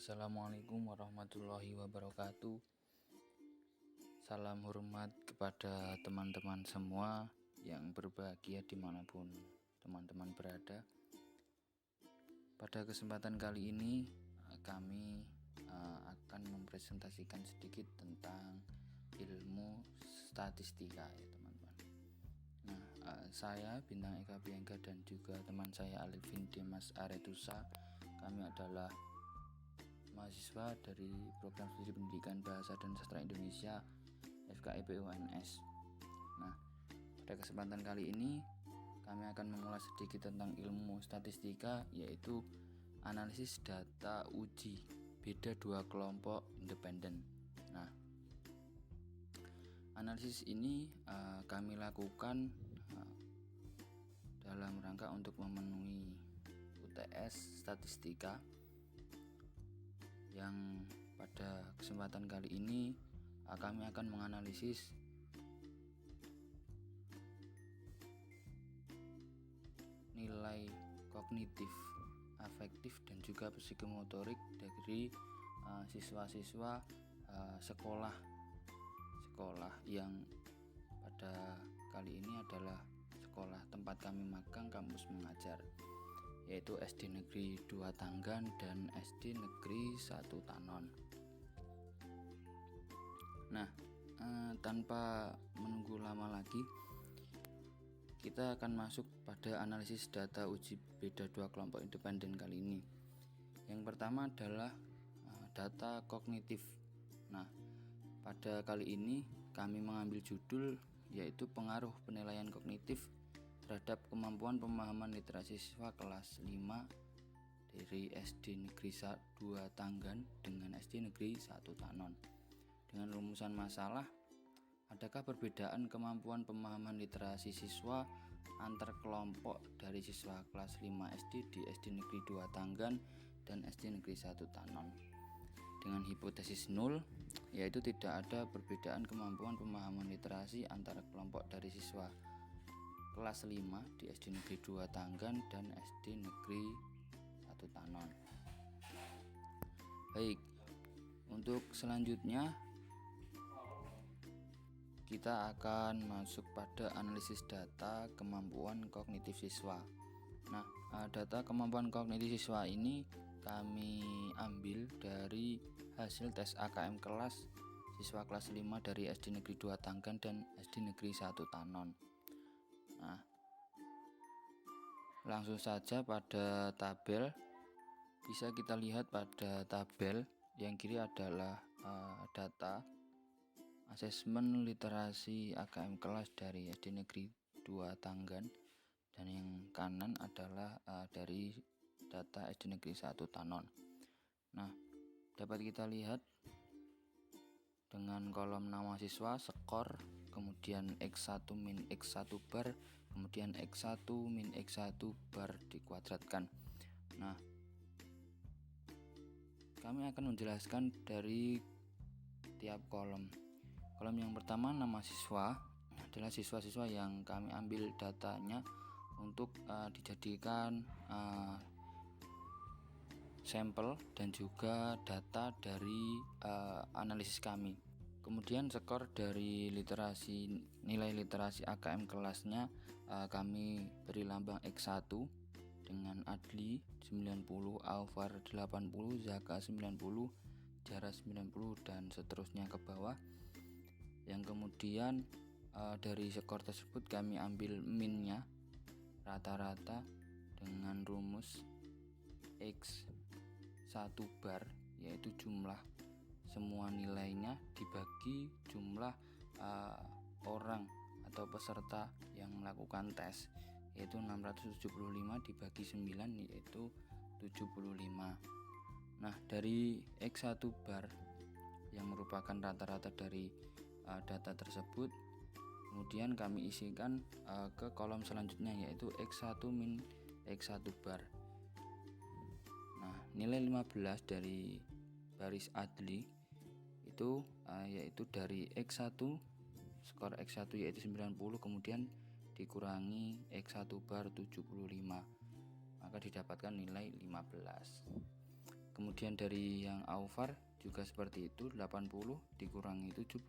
Assalamualaikum warahmatullahi wabarakatuh. Salam hormat kepada teman-teman semua yang berbahagia dimanapun teman-teman berada. Pada kesempatan kali ini kami akan mempresentasikan sedikit tentang ilmu statistika ya teman-teman. Nah, saya Bintang Eka Bianca dan juga teman saya Alvin Dimas Aretusa, kami adalah mahasiswa dari Program Studi Pendidikan Bahasa dan Sastra Indonesia FKIP UNS. Nah, pada kesempatan kali ini kami akan mengulas sedikit tentang ilmu statistika, yaitu analisis data uji beda dua kelompok independen. Nah, analisis ini kami lakukan dalam rangka untuk memenuhi UTS statistika, yang pada kesempatan kali ini kami akan menganalisis nilai kognitif, afektif, dan juga psikomotorik dari siswa-siswa sekolah yang pada kali ini adalah sekolah tempat kami magang, kampus mengajar, yaitu SD Negeri 2 Tanggan dan SD Negeri 1 Tanon. Nah, tanpa menunggu lama lagi, kita akan masuk pada analisis data uji beda dua kelompok independen kali ini. Yang pertama adalah data kognitif. Nah, pada kali ini kami mengambil judul yaitu pengaruh penilaian kognitif terhadap kemampuan pemahaman literasi siswa kelas 5 dari SD Negeri 2 Tanggan dengan SD Negeri 1 Tanon. Dengan rumusan masalah, adakah perbedaan kemampuan pemahaman literasi siswa antar kelompok dari siswa kelas 5 SD di SD Negeri 2 Tanggan dan SD Negeri 1 Tanon? Dengan hipotesis 0, yaitu tidak ada perbedaan kemampuan pemahaman literasi antara kelompok dari siswa kelas 5 di SD Negeri 2 Tanggan dan SD Negeri 1 Tanon. Baik, untuk selanjutnya kita akan masuk pada analisis data kemampuan kognitif siswa. Nah, data kemampuan kognitif siswa ini kami ambil dari hasil tes AKM kelas siswa kelas 5 dari SD Negeri 2 Tanggan dan SD Negeri 1 Tanon. Nah, langsung saja pada tabel. Bisa kita lihat pada tabel yang kiri adalah data asesmen literasi AKM kelas dari SD Negeri 2 Tanggan, dan yang kanan adalah dari data SD Negeri 1 Tanon. Nah, dapat kita lihat dengan kolom nama siswa, skor, kemudian X1 min X1 bar, kemudian X1 min X1 bar dikuadratkan. Nah, kami akan menjelaskan dari tiap kolom. Kolom yang pertama, nama siswa, adalah siswa-siswa yang kami ambil datanya untuk dijadikan sampel dan juga data dari analisis kami. Kemudian skor dari nilai literasi AKM kelasnya kami beri lambang X1 dengan Adli 90, Alvar 80, Zaka 90, Jara 90, dan seterusnya ke bawah. Yang kemudian dari skor tersebut kami ambil minnya, rata-rata, dengan rumus X1 bar, yaitu jumlah semua nilainya dibagi jumlah orang atau peserta yang melakukan tes, yaitu 675 dibagi 9, yaitu 75. Nah, dari X1 bar yang merupakan rata-rata dari data tersebut, kemudian kami isikan ke kolom selanjutnya, yaitu X1 min X1 bar. Nah, nilai 15 dari baris Adli itu yaitu dari X1, skor X1 yaitu 90, kemudian dikurangi X1 bar 75, maka didapatkan nilai 15. Kemudian dari yang AUVAR juga seperti itu, 80 dikurangi 75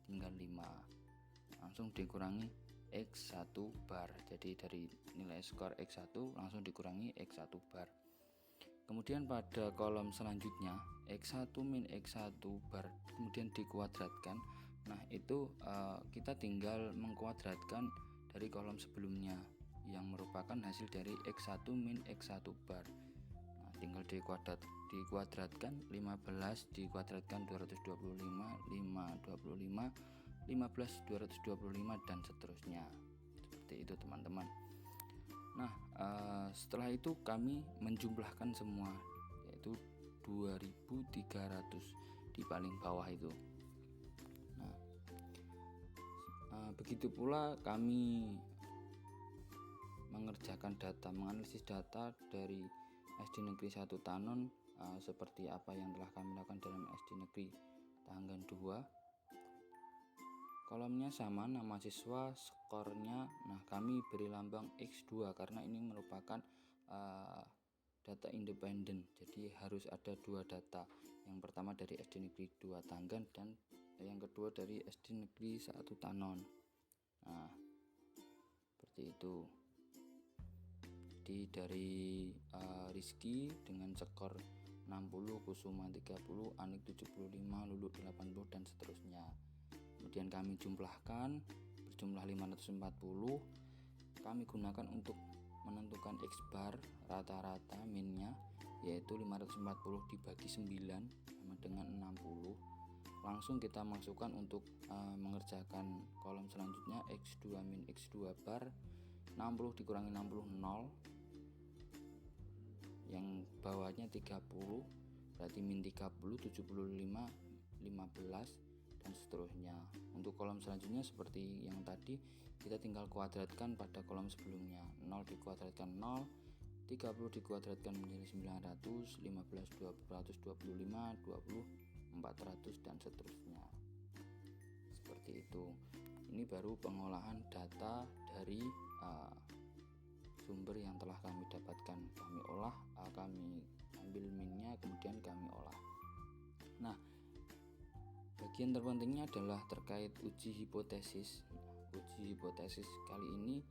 tinggal 5. Langsung dikurangi X1 bar. Jadi dari nilai skor X1 langsung dikurangi X1 bar. Kemudian pada kolom selanjutnya X1 min X1 bar kemudian dikuadratkan. Nah itu kita tinggal mengkuadratkan dari kolom sebelumnya yang merupakan hasil dari X1 min X1 bar. Nah tinggal dikuadratkan, 15 dikuadratkan 225, 5 25, 15 225 dan seterusnya. Seperti itu teman-teman. Nah setelah itu kami menjumlahkan semua, yaitu 2300 di paling bawah itu. Nah begitu pula kami mengerjakan menganalisis data dari SD Negeri 1 Tanon seperti apa yang telah kami lakukan dalam SD Negeri Tanggan 2. Kolomnya sama, nama siswa, skornya. Nah kami beri lambang X2 karena ini merupakan data independen, jadi harus ada dua data. Yang pertama dari SD Negeri 2 Tanggan dan yang kedua dari SD Negeri 1 Tanon. Nah seperti itu. Jadi dari Rizky dengan skor 60, Kusuma 30, Anik 75, Lulu 80 dan seterusnya. Kemudian kami jumlahkan berjumlah 540. Kami gunakan untuk menentukan X bar rata-rata minnya, yaitu 540 dibagi 9 sama dengan 60. Langsung kita masukkan untuk mengerjakan kolom selanjutnya. X2 min X2 bar 60 dikurangi 60 0, yang bawahnya 30 berarti min 30, 75, 15 dan seterusnya. Untuk kolom selanjutnya seperti yang tadi, kita tinggal kuadratkan pada kolom sebelumnya. 0 dikuadratkan 0, 30 dikuadratkan menjadi 900, 15 225, 20 400 dan seterusnya. Seperti itu. Ini baru pengolahan data dari sumber yang telah kami dapatkan. Kami olah, kami ambil minnya, kemudian kami olah. Nah bagian terpentingnya adalah terkait uji hipotesis. Uji hipotesis kali ini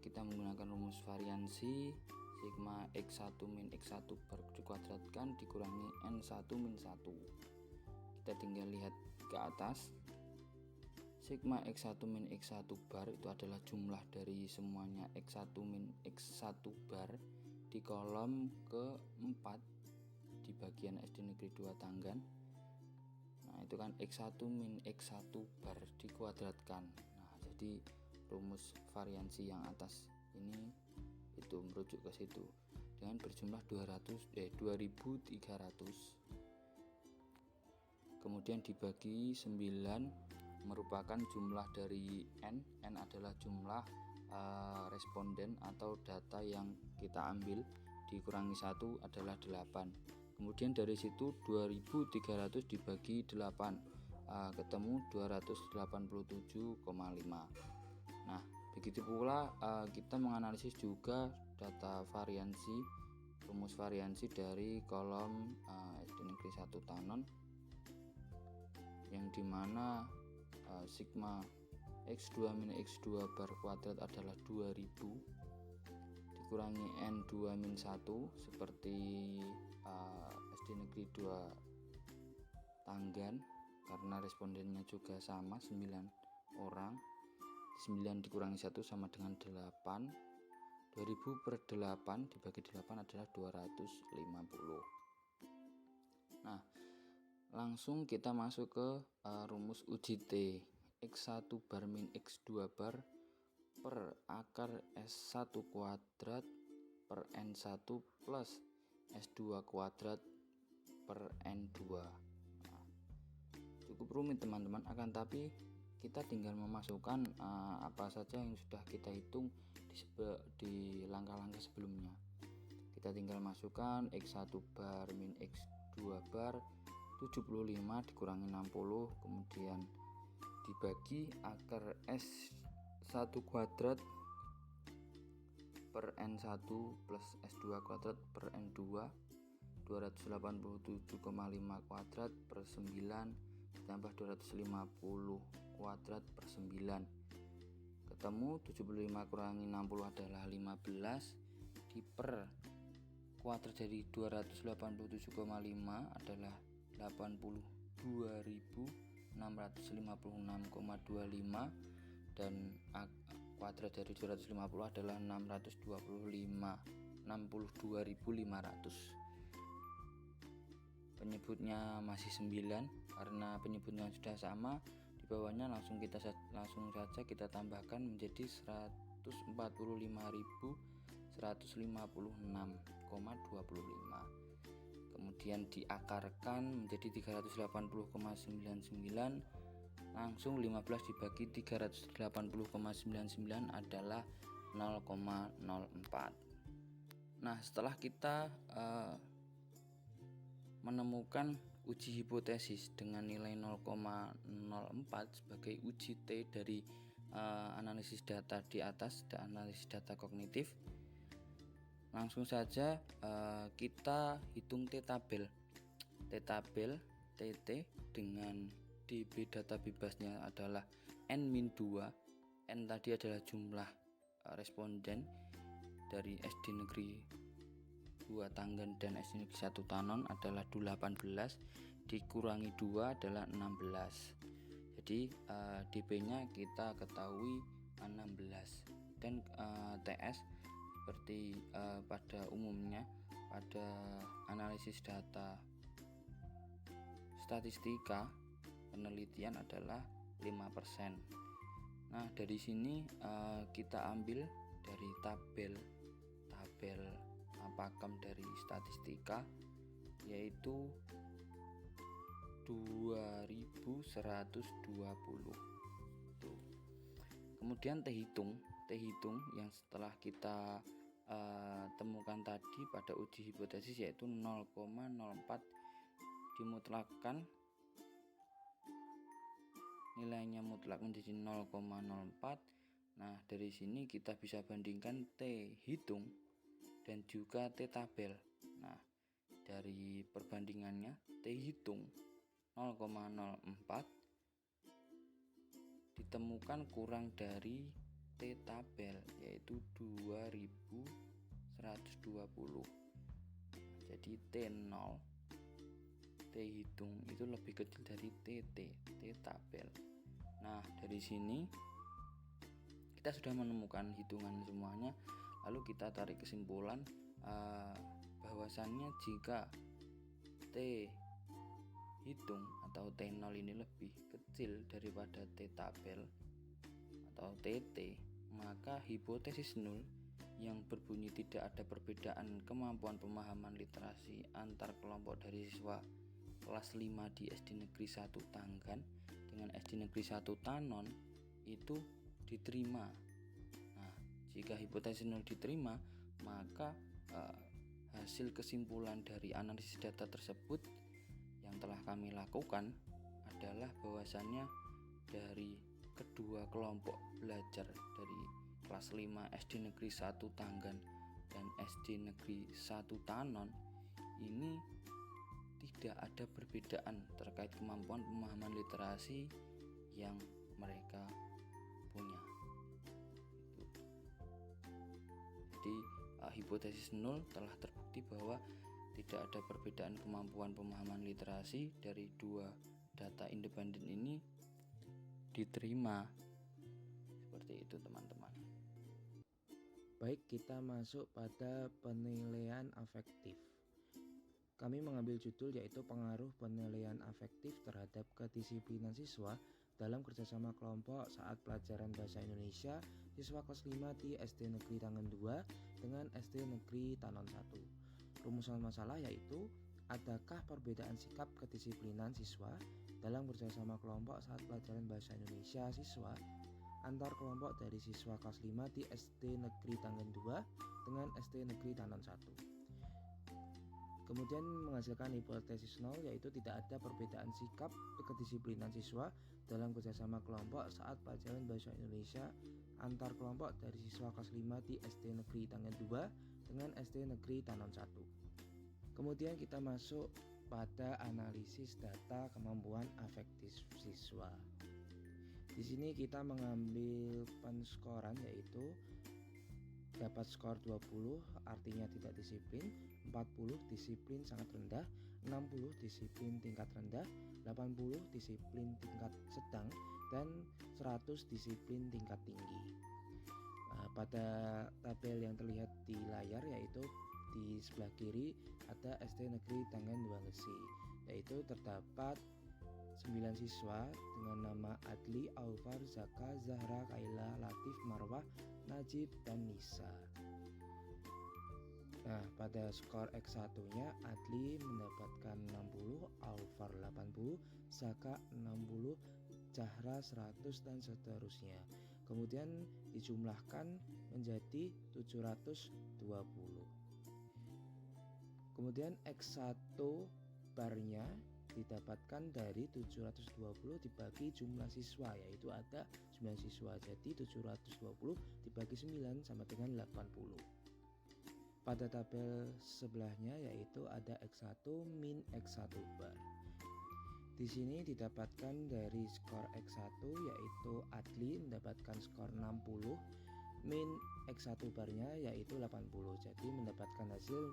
kita menggunakan rumus variansi sigma X1 min X1 bar dikuadratkan dikurangi N1 min 1. Kita tinggal lihat ke atas. Sigma X1 min X1 bar itu adalah jumlah dari semuanya X1 min X1 bar di kolom keempat di bagian SD Negeri 2 Tanggan. Nah itu kan X1 min X1 bar dikuadratkan. Nah jadi rumus variansi yang atas ini itu merujuk ke situ dengan berjumlah 2300. Kemudian dibagi 9 merupakan jumlah dari N adalah jumlah responden atau data yang kita ambil, dikurangi 1 adalah 8. Kemudian dari situ 2300 dibagi 8 ketemu 287,5. Nah begitu pula kita menganalisis juga data variansi, rumus variansi dari kolom SD Negeri 1 Tanon, yang dimana sigma X2 min X2 bar kuadrat adalah 2000 dikurangi N2 min 1 seperti SD Negeri 2 Tanggan, karena respondennya juga sama 9 orang. 9 dikurangi 1 sama dengan 8. 2000 per 8 dibagi 8 adalah 250. Nah langsung kita masuk ke rumus uji T. X1 bar min X2 bar per akar S1 kuadrat per N1 plus S2 kuadrat per N2. Nah, cukup rumit teman-teman, akan tapi kita tinggal memasukkan apa saja yang sudah kita hitung di langkah-langkah sebelumnya. Kita tinggal masukkan X1 bar min X2 bar 75 dikurangi 60, kemudian dibagi akar S1 kuadrat per N1 plus S2 kuadrat per N2 287,5 kuadrat per 9 ditambah 250 kuadrat per 9 ketemu 75 kurangi 60 adalah 15 diper kuadrat dari 287,5 adalah 82.656,25 dan kuadrat dari 250 adalah 62.500. Penyebutnya masih 9 karena penyebutnya sudah sama. Di bawahnya langsung saja kita tambahkan menjadi 145.156,25. Kemudian diakarkan menjadi 380,99. Langsung 15 dibagi 380,99 adalah 0,04. Nah, setelah kita menemukan uji hipotesis dengan nilai 0,04 sebagai uji T dari analisis data di atas, analisis data kognitif, langsung saja kita hitung T tabel TT dengan DB data bebasnya adalah N-2. N tadi adalah jumlah responden dari SD Negeri 2 Tanggan dan SD Negeri 1 Tanon adalah 18 dikurangi 2 adalah 16. Jadi DB-nya kita ketahui 16 dan TS seperti pada umumnya pada analisis data statistika penelitian adalah 5%. Nah, dari sini kita ambil dari tabel pakem dari statistika yaitu 2120. Tuh. Kemudian T hitung yang setelah kita temukan tadi pada uji hipotesis yaitu 0,04 dimutlakkan, nilainya mutlak menjadi 0,04. Nah, dari sini kita bisa bandingkan T hitung dan juga T tabel. Nah, dari perbandingannya T hitung 0,04 ditemukan kurang dari T tabel yaitu 2120. Jadi T0 T hitung itu lebih kecil dari T tabel. Nah, dari sini kita sudah menemukan hitungan semuanya. Lalu kita tarik kesimpulan bahwasannya jika T hitung atau T0 ini lebih kecil daripada T tabel atau TT, maka hipotesis nul yang berbunyi tidak ada perbedaan kemampuan pemahaman literasi antar kelompok dari siswa kelas 5 di SD Negeri 1 Tanggan dengan SD Negeri 1 Tanon itu diterima. Nah, jika hipotesis nul diterima, maka hasil kesimpulan dari analisis data tersebut yang telah kami lakukan adalah bahwasannya dari kedua kelompok belajar dari kelas 5 SD Negeri 1 Tanggan dan SD Negeri 1 Tanon ini tidak ada perbedaan terkait kemampuan pemahaman literasi yang mereka punya. Jadi hipotesis nul telah terbukti bahwa tidak ada perbedaan kemampuan pemahaman literasi dari dua data independen ini diterima. Seperti itu, teman-teman. Baik, kita masuk pada penilaian afektif. Kami mengambil judul yaitu pengaruh penilaian afektif terhadap kedisiplinan siswa dalam kerjasama kelompok saat pelajaran bahasa Indonesia siswa kelas 5 di SD Negeri Tangan 2 dengan SD Negeri Tanon 1. Rumusan masalah yaitu adakah perbedaan sikap kedisiplinan siswa dalam kerjasama kelompok saat pelajaran bahasa Indonesia siswa antar kelompok dari siswa kelas 5 di SD Negeri Tangan 2 dengan SD Negeri Tanon 1. Kemudian menghasilkan hipotesis nol yaitu tidak ada perbedaan sikap kedisiplinan siswa dalam kerjasama kelompok saat pelajaran bahasa Indonesia antar kelompok dari siswa kelas 5 di SD Negeri Tangan 2 dengan SD Negeri Tanon 1. Kemudian kita masuk pada analisis data kemampuan afektif siswa. Di sini kita mengambil penskoran, yaitu dapat skor 20 artinya tidak disiplin, 40 disiplin sangat rendah, 60 disiplin tingkat rendah, 80 disiplin tingkat sedang, dan 100 disiplin tingkat tinggi. Pada tabel yang terlihat di layar, yaitu di sebelah kiri ada SD Negeri Tangan Dua Gesi, yaitu terdapat 9 siswa dengan nama Adli, Aufar, Zaka, Zahra, Kaila, Latif, Marwah, Najib, dan Nisa. Nah, pada skor X1-nya Adli mendapatkan 60, Aufar 80, Zaka 60, Zahra 100, dan seterusnya. Kemudian dijumlahkan menjadi 720. Kemudian X1 barnya didapatkan dari 720 dibagi jumlah siswa, yaitu ada 9 siswa. Jadi 720 dibagi 9 sama dengan 80. Pada tabel sebelahnya yaitu ada X1 min X1 bar. Di sini didapatkan dari skor X1 yaitu Adli mendapatkan skor 60 min X1 barnya yaitu 80. Jadi mendapatkan hasil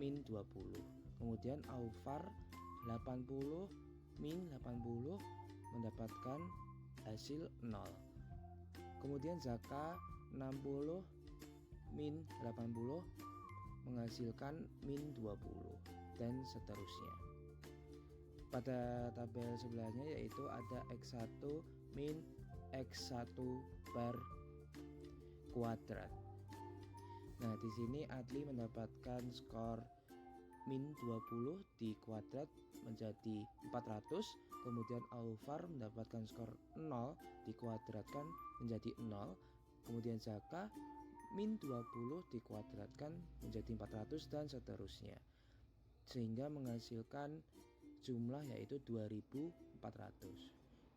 min 20. Kemudian Aufar 80 min 80 mendapatkan hasil 0. Kemudian Zaka 60 min 80 menghasilkan min 20, dan seterusnya. Pada tabel sebelahnya yaitu ada X1 min X1 bar kuadrat. Nah, di sini Adli mendapatkan skor min 20 di kuadrat menjadi 400, kemudian Aufar mendapatkan skor 0 dikuadratkan menjadi 0, kemudian Zaka min 20 dikuadratkan menjadi 400, dan seterusnya, sehingga menghasilkan jumlah yaitu 2400.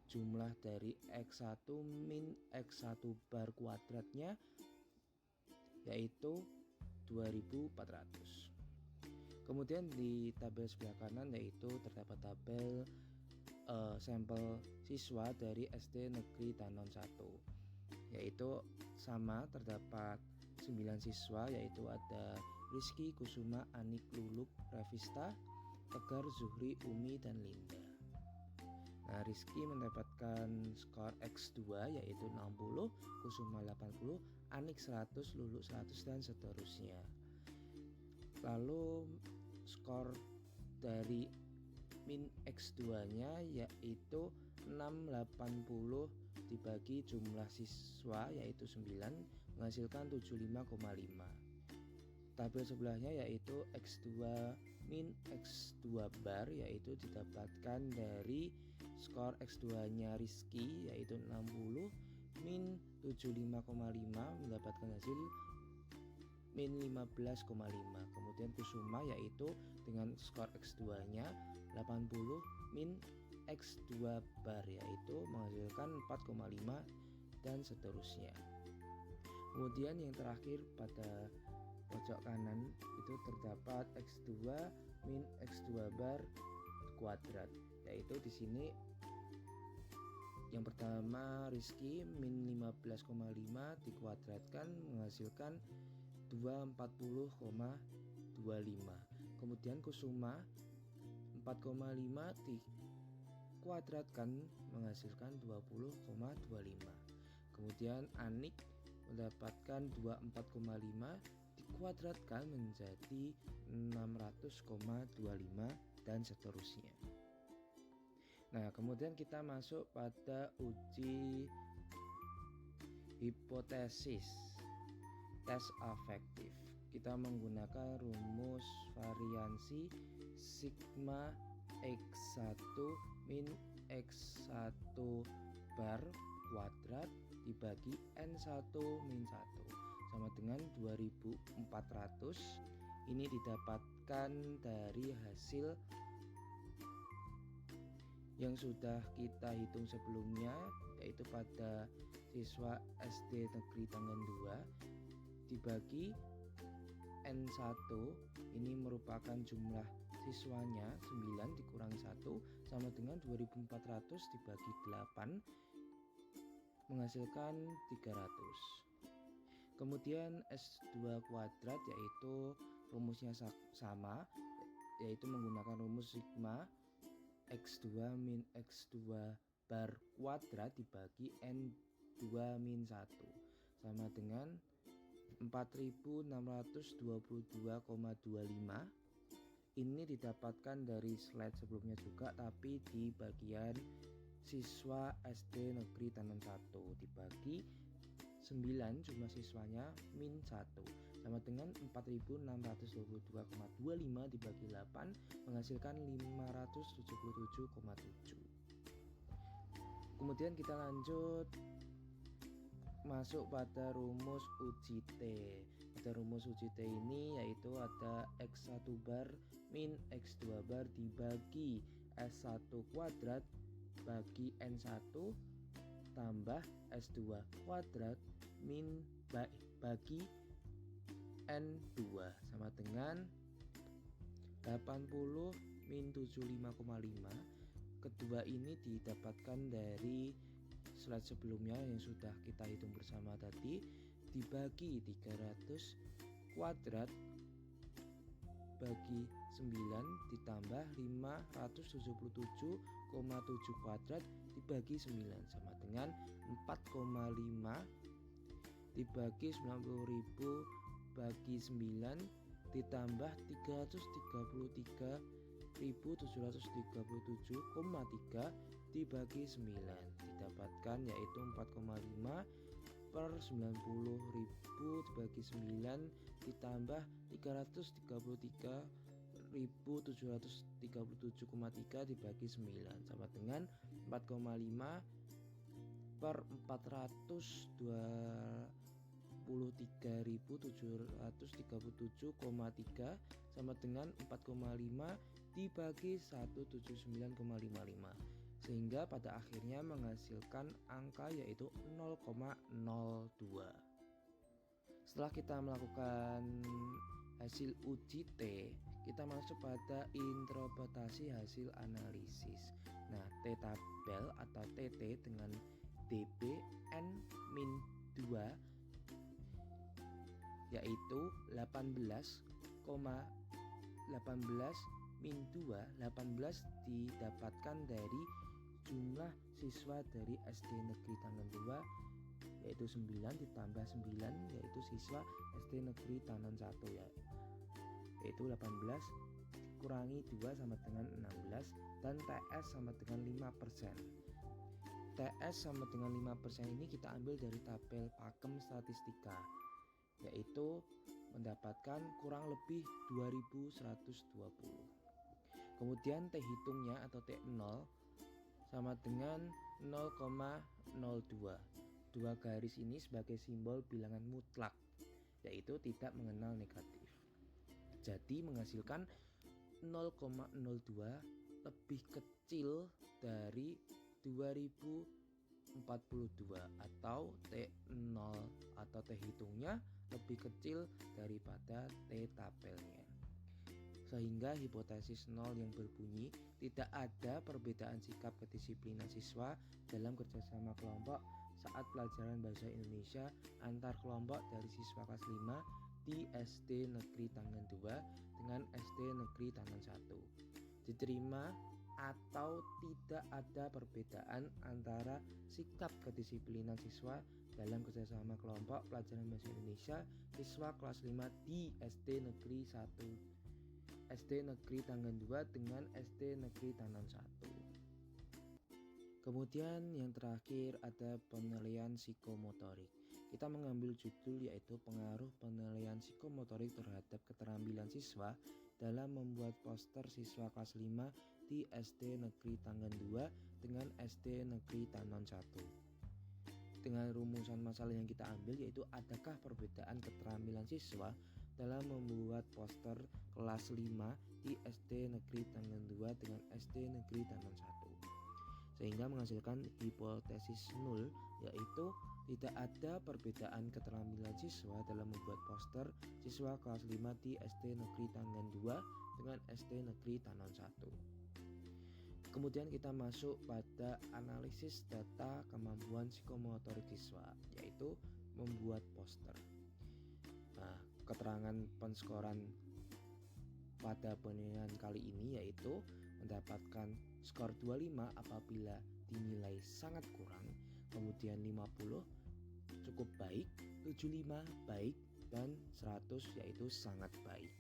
Jumlah dari X1 min X1 bar kuadratnya yaitu 2400. Kemudian di tabel sebelah kanan yaitu terdapat tabel sampel siswa dari SD Negeri Danon 1, yaitu sama terdapat 9 siswa, yaitu ada Rizky, Kusuma, Anik, Luluk, Revista, Tegar, Zuhri, Umi, dan Linda. Nah, Rizky mendapatkan skor X2 yaitu 60, Kusuma 80, Anik 100, Luluk 100, dan seterusnya. Lalu skor dari min X2-nya yaitu 680 dibagi jumlah siswa yaitu 9 menghasilkan 75,5. Tabel sebelahnya yaitu X2 min X2 bar yaitu didapatkan dari skor X2-nya Rizky yaitu 60 min 75,5 mendapatkan hasil min 15,5. Kemudian Kusuma yaitu dengan skor X2-nya 80 min X2 bar yaitu menghasilkan 4,5, dan seterusnya. Kemudian yang terakhir pada pojok kanan itu terdapat X2 min X2 bar kuadrat, yaitu di sini yang pertama Rizky min 15,5 dikuadratkan menghasilkan 240,25. Kemudian Kusuma 4,5 dikuadratkan menghasilkan 20,25. Kemudian Anik mendapatkan 24,5 dikuadratkan menjadi 600,25, dan seterusnya. Nah, kemudian kita masuk pada uji hipotesis tes afektif. Kita menggunakan rumus variansi sigma X1 min X1 bar kuadrat dibagi N1 min 1 sama dengan 2400. Ini didapatkan dari hasil yang sudah kita hitung sebelumnya, yaitu pada siswa SD Negeri Tangan 2 dibagi N1 ini merupakan jumlah siswanya 9 dikurangi 1 sama dengan 2400 dibagi 8 menghasilkan 300. Kemudian S2 kuadrat yaitu rumusnya sama, yaitu menggunakan rumus sigma X2 min X2 bar kuadrat dibagi N2 min 1 sama dengan 4622,25. Ini didapatkan dari slide sebelumnya juga, tapi di bagian siswa SD Negeri Tanon 1 dibagi 9 jumlah siswanya min 1 sama dengan 4622,25 dibagi 8 menghasilkan 577,7. Kemudian kita lanjut masuk pada rumus uji T. Pada rumus uji T ini yaitu ada X1 bar min X2 bar dibagi S1 kuadrat bagi N1 tambah S2 kuadrat min bagi N2 sama dengan 80 min 75,5. Kedua ini didapatkan dari slide sebelumnya yang sudah kita hitung bersama tadi, dibagi 300 kuadrat bagi 9 ditambah 577,7 kuadrat dibagi 9 sama dengan 4,5 dibagi 90.000 bagi 9 ditambah 333.737,3 dibagi 9 didapatkan yaitu 4,5 per 90.000 dibagi 9 ditambah 333.737,3 dibagi 9 sama dengan 4,5 per 423.737,3 sama dengan 4,5 dibagi 179,55 sehingga pada akhirnya menghasilkan angka yaitu 0,02. Setelah kita melakukan hasil uji T, kita masuk pada interpretasi hasil analisis. Nah, T tabel atau TT dengan DB N-2 yaitu 18 min 2 didapatkan dari jumlah siswa dari SD Negeri Tanon 2 yaitu 9 ditambah 9 yaitu siswa SD Negeri Tanon 1 yaitu 18 kurangi 2 sama dengan 16 dan TS sama dengan 5%. TS sama dengan 5% ini kita ambil dari tabel Pakem Statistika yaitu mendapatkan kurang lebih 2120. Kemudian T hitungnya atau T0 sama dengan 0,02. Dua garis ini sebagai simbol bilangan mutlak yaitu tidak mengenal negatif. Jadi menghasilkan 0,02 lebih kecil dari 2042 atau T0 atau T hitungnya lebih kecil daripada T tabelnya. Sehingga hipotesis 0 yang berbunyi tidak ada perbedaan sikap kedisiplinan siswa dalam kerjasama kelompok saat pelajaran bahasa Indonesia antar kelompok dari siswa kelas 5 di SD Negeri Tanon 2 dengan SD Negeri Tanon 1. Diterima atau tidak ada perbedaan antara sikap kedisiplinan siswa dalam kerjasama kelompok pelajaran bahasa Indonesia siswa kelas 5 di SD Negeri 1, SD Negeri Tanon 2 dengan SD Negeri Tanon 1. Kemudian yang terakhir ada penilaian psikomotorik. Kita mengambil judul yaitu pengaruh penilaian psikomotorik terhadap keterampilan siswa dalam membuat poster siswa kelas 5 di SD Negeri Tanon 2 dengan SD Negeri Tanon 1. Dengan rumusan masalah yang kita ambil yaitu adakah perbedaan keterampilan siswa dalam membuat poster kelas 5 di SD Negeri Tanon 2 dengan SD Negeri Tanon 1 sehingga menghasilkan hipotesis 0 yaitu Tidak ada perbedaan keterampilan siswa dalam membuat poster siswa kelas 5 di SD Negeri Tangan 2 dengan SD Negeri Tanon 1. Kemudian kita masuk pada analisis data kemampuan psikomotorik siswa, yaitu membuat poster. Nah, keterangan penskoran pada penilaian kali ini yaitu mendapatkan skor 25 apabila dinilai sangat kurang, kemudian 50 cukup baik, 75 baik, dan 100 yaitu sangat baik.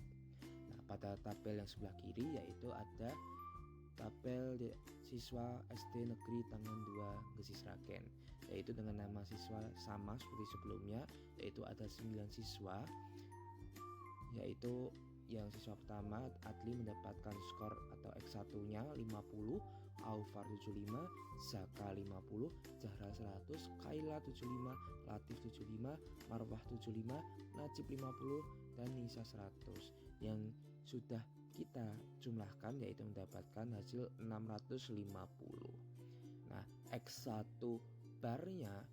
Nah, pada tabel yang sebelah kiri yaitu ada tabel siswa SD Negeri Tangan 2 Gesi Sragen, yaitu dengan nama siswa sama seperti sebelumnya, yaitu ada 9 siswa, yaitu yang siswa pertama Adli mendapatkan skor atau X1-nya 50, Aufar 75, Zaka 50, Zahra 100, Kaila 75, Latif 75, Marwah 75, Najib 50, dan Nisa 100. Yang sudah kita jumlahkan yaitu mendapatkan hasil 650. Nah, X1 barnya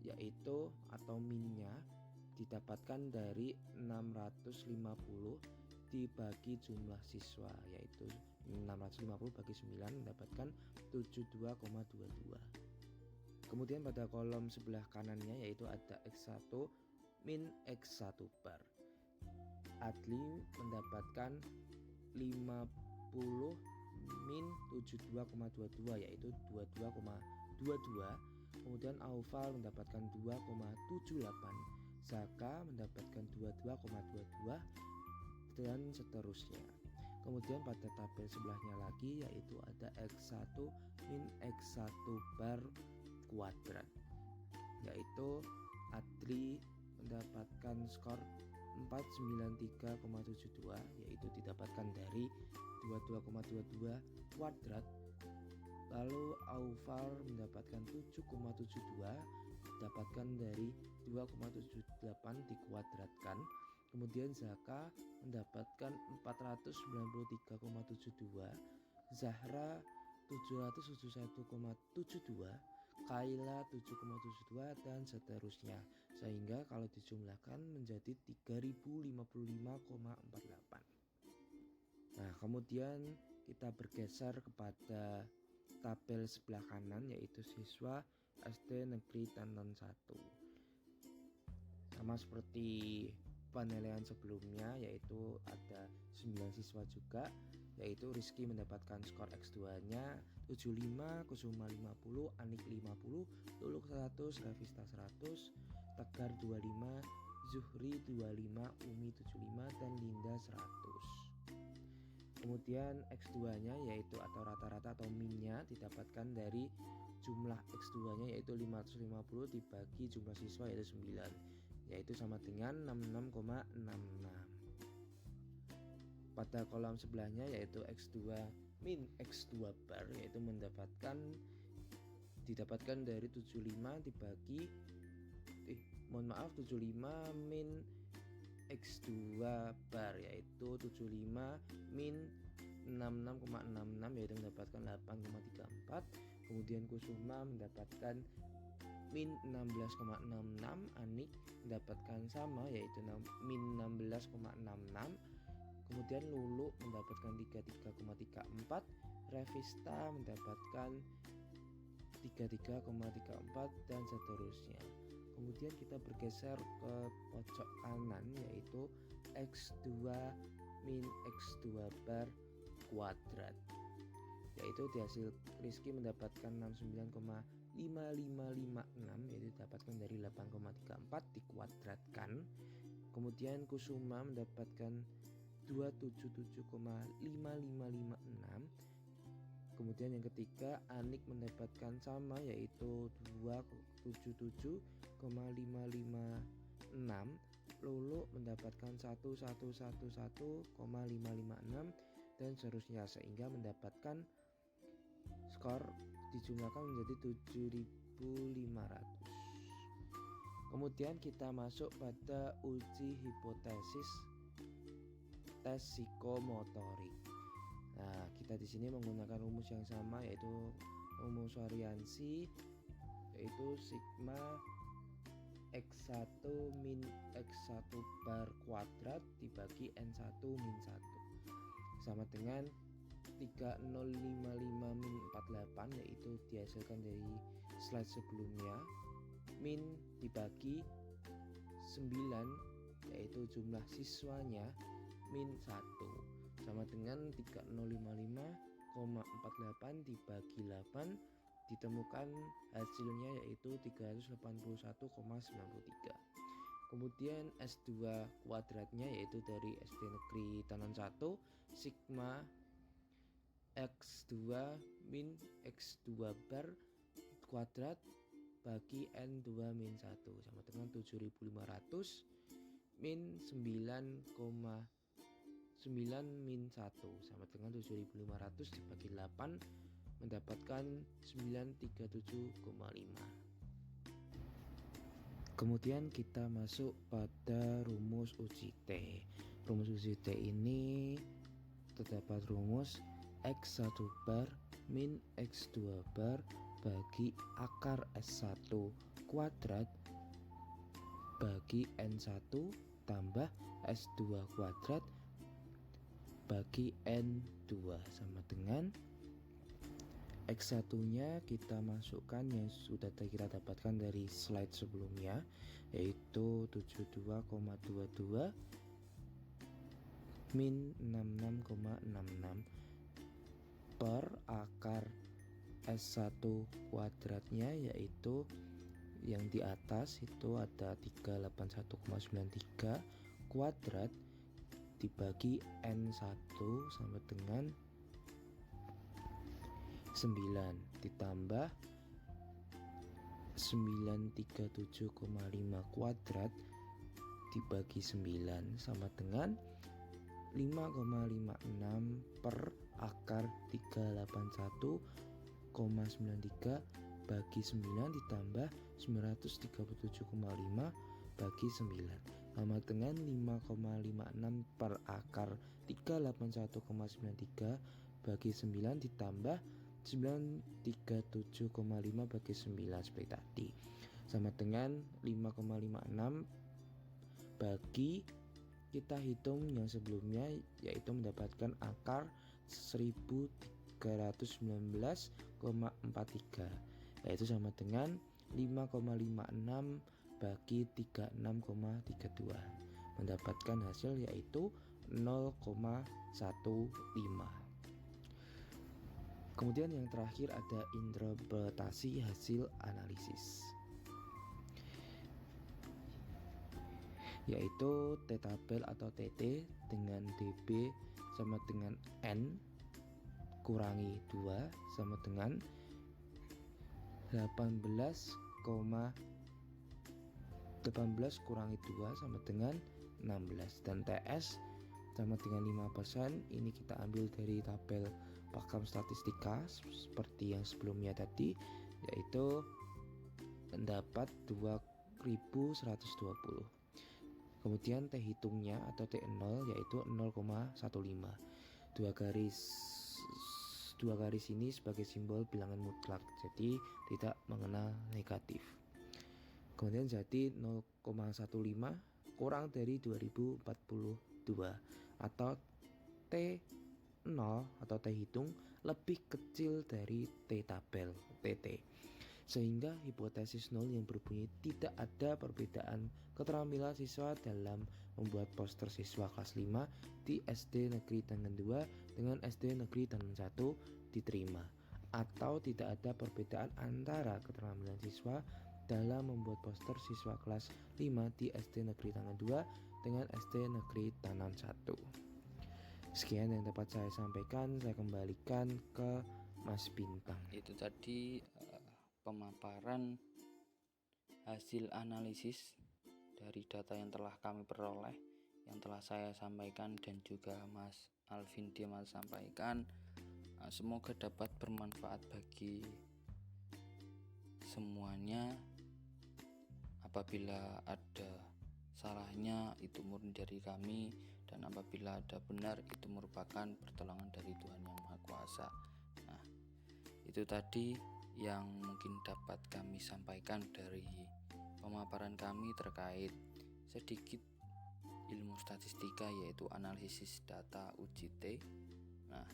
yaitu atau minnya didapatkan dari 650 dibagi jumlah siswa, yaitu 650 bagi 9 mendapatkan 72,22. Kemudian pada kolom sebelah kanannya yaitu ada X1 min X1 bar. Adli mendapatkan 50 min 72,22 yaitu 22,22. Kemudian Aufal mendapatkan 2,78, Zaka mendapatkan 22,22, dan seterusnya. Kemudian pada tabel sebelahnya lagi yaitu ada X1 min X1 bar kuadrat, yaitu Adli mendapatkan skor 493,72 yaitu didapatkan dari 22,22 kuadrat. Lalu Aufal mendapatkan 7,72 didapatkan dari 2,78 dikuadratkan. Kemudian Zaka mendapatkan 493,72, Zahra 771,72, Kaila 7,72, dan seterusnya, sehingga kalau dijumlahkan menjadi 3055,48. Nah, kemudian kita bergeser kepada tabel sebelah kanan yaitu siswa SD Negeri Tanon 1. Sama seperti penilaian sebelumnya yaitu ada 9 siswa juga, yaitu Rizky mendapatkan skor X2-nya 75, Kusuma 50, Anik 50, Luluk 100, Revista 100, Tegar 25, Zuhri 25, Umi 75, dan Linda 100. Kemudian X2-nya yaitu atau rata-rata atau min-nya didapatkan dari jumlah X2-nya yaitu 550 dibagi jumlah siswa yaitu 9, yaitu sama dengan 66,66. Pada kolom sebelahnya yaitu X2 min X2 bar yaitu didapatkan dari 75 dibagi 75 min X2 bar yaitu 75 min 66,66 yaitu mendapatkan 8,34. Kemudian Kusuma mendapatkan min 16,66, Anik mendapatkan sama yaitu min 16,66. Kemudian Lulu mendapatkan 33,34, Revista mendapatkan 33,34, dan seterusnya. Kemudian kita bergeser ke pojok kanan yaitu X2 min X2 bar kuadrat, yaitu di hasil Rizky mendapatkan 69,5556 yaitu didapatkan dari 8,34 dikuadratkan. Kemudian Kusuma mendapatkan 277,5556. Kemudian yang ketiga Anik mendapatkan sama yaitu 277,556. Lulu mendapatkan 1111,556 dan seterusnya, sehingga mendapatkan skor dijumlahkan menjadi 7.500. Kemudian kita masuk pada uji hipotesis tes psikomotorik. Nah, kita di sini menggunakan rumus yang sama yaitu rumus variansi, yaitu sigma X1 min X1 bar kuadrat dibagi N1 min 1 sama dengan 3055 min 48, yaitu dihasilkan dari slide sebelumnya, min dibagi 9, yaitu jumlah siswanya, min 1 sama dengan 3055,48 dibagi 8, ditemukan hasilnya yaitu 381,93. Kemudian S2 kuadratnya yaitu dari SD Negeri Tanan 1 sigma X2 min X2 bar kuadrat bagi N2 min 1 sama dengan 7500 min 9,9 min 1 sama dengan 7500 dibagi 8 mendapatkan 937,5. Kemudian kita masuk pada rumus uji T. Rumus uji T ini terdapat rumus X1 bar min X2 bar bagi akar S1 kuadrat bagi N1 tambah S2 kuadrat bagi N2 sama dengan X1 nya kita masukkan yang sudah kita dapatkan dari slide sebelumnya, yaitu 72,22 min 66,66 per akar S1 kuadratnya, yaitu yang di atas itu ada 381,93 kuadrat dibagi N1 sama dengan 9 ditambah 937,5 kuadrat dibagi 9 sama dengan 5,56 per akar 381,93 bagi 9 ditambah 937,5 bagi 9 sama dengan 5,56 per akar 381,93 bagi 9 ditambah 937,5 bagi 9 seperti tadi sama dengan 5,56 bagi kita hitung yang sebelumnya, yaitu mendapatkan akar 1319,43, yaitu sama dengan 5,56 bagi 36,32, mendapatkan hasil yaitu 0,15. Kemudian yang terakhir ada interpretasi hasil analisis, yaitu T tabel atau TT dengan DB sama dengan N kurangi 2 sama dengan 18 kurangi 2 sama dengan 16, dan TS sama dengan 5%. Ini kita ambil dari tabel Pakam Statistika seperti yang sebelumnya tadi, yaitu mendapat 2120. Kemudian T hitungnya atau T0 yaitu 0,15. Dua garis ini sebagai simbol bilangan mutlak, jadi tidak mengenal negatif. Kemudian jadi 0,15 kurang dari 2042 atau T0 atau T hitung lebih kecil dari T tabel TT, sehingga hipotesis 0 yang berbunyi tidak ada perbedaan keterampilan siswa dalam membuat poster siswa kelas 5 di SD Negeri Tanan 2 dengan SD Negeri Tanan 1 diterima, atau tidak ada perbedaan antara keterampilan siswa dalam membuat poster siswa kelas 5 di SD Negeri Tanan 2 dengan SD Negeri Tanan 1. Sekian yang dapat saya sampaikan, saya kembalikan ke Mas Bintang. Itu tadi pemaparan hasil analisis dari data yang telah kami peroleh, yang telah saya sampaikan dan juga Mas Alvin Diamal sampaikan. Semoga dapat bermanfaat bagi semuanya. Apabila ada salahnya itu murni dari kami, dan apabila ada benar itu merupakan pertolongan dari Tuhan Yang Maha Kuasa. Nah, itu tadi yang mungkin dapat kami sampaikan dari pemaparan kami terkait sedikit ilmu statistika, yaitu analisis data UJT. Nah,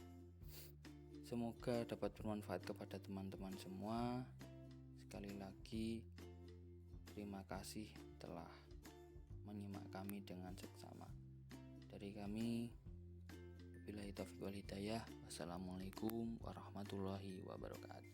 semoga dapat bermanfaat kepada teman-teman semua. Sekali lagi, terima kasih telah menyimak kami dengan seksama. Dari kami, wabillahi taufiq wal hidayah. Wassalamualaikum warahmatullahi wabarakatuh.